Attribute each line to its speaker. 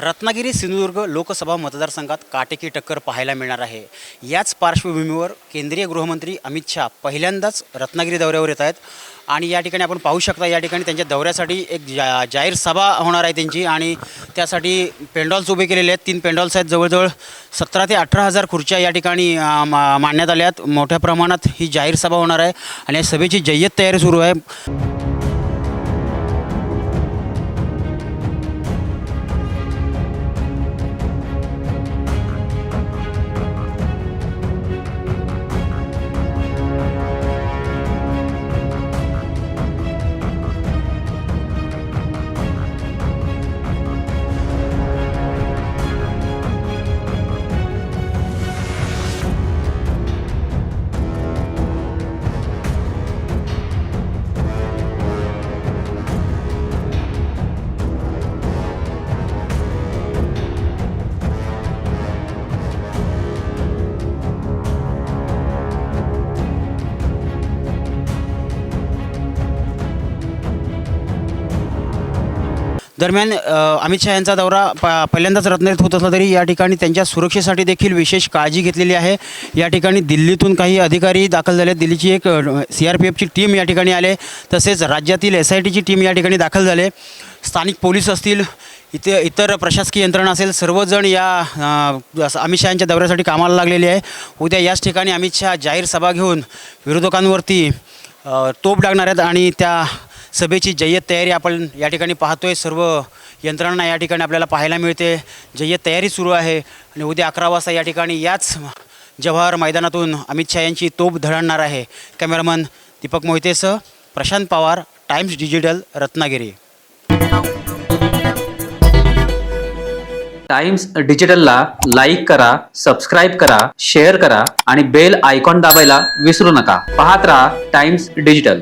Speaker 1: रत्नागिरी सिंधुदुर्ग लोकसभा मतदारसंघात काटेकी टक्कर पाहायला मिळणार आहे। याच पार्श्वभूमीवर केंद्रीय गृहमंत्री अमित शाह पहिल्यांदाच रत्नागिरी दौऱ्यावर येत आहेत आणि या ठिकाणी आपण पाहू शकता या ठिकाणी त्यांच्या दौऱ्यासाठी एक जाहीर सभा होणार आहे त्यांची आणि त्यासाठी पेंडॉल्स उभे केलेले आहेत। 3 पेंडॉल्स आहेत, जवळजवळ 17 ते 18 हजार खुर्च्या या ठिकाणी मांडण्यात आल्या आहेत। मोठ्या प्रमाणात ही जाहीर सभा होणार आहे आणि या सभेची जय्यत तयारी सुरू आहे। दरम्यान अमित शाह यांचा दौरा पहिल्यांदाच रत्नागिरीत होत असला तरी या ठिकाणी त्यांच्या सुरक्षेसाठी देखील विशेष काळजी घेतलेली आहे। या ठिकाणी दिल्लीतून काही अधिकारी दाखल झाले, दिल्लीची एक CRPFची टीम या ठिकाणी आले, तसेच राज्यातील SITची टीम या ठिकाणी दाखल झाले। स्थानिक पोलीस असतील, इतर प्रशासकीय यंत्रणा असेल, सर्वजण या अमित शाह यांच्या दौऱ्यासाठी कामाला लागलेले आहे। उद्या याच ठिकाणी अमित शाह जाहीर सभा घेऊन विरोधकांवरती तोफ डागणार आहेत आणि त्या सभेची जय्यत तयारी आपण या ठिकाणी पाहतोय। सर्व यंत्रणा या ठिकाणी आपल्याला पाहायला मिळते, जय्यत तयारी सुरू आहे आणि उद्या 11 वाजता या ठिकाणी याच जवाहर मैदानातून अमित शाह यांची तोफ धडणार आहे। कॅमेरामन दीपक मोहितेसह Prashant Pawar, Times Digital, Ratnagiri.
Speaker 2: Times डिजिटलला लाईक करा, सबस्क्राईब करा, शेअर करा आणि बेल आयकॉन दाबायला विसरू नका। पाहत रहा टाइम्स डिजिटल।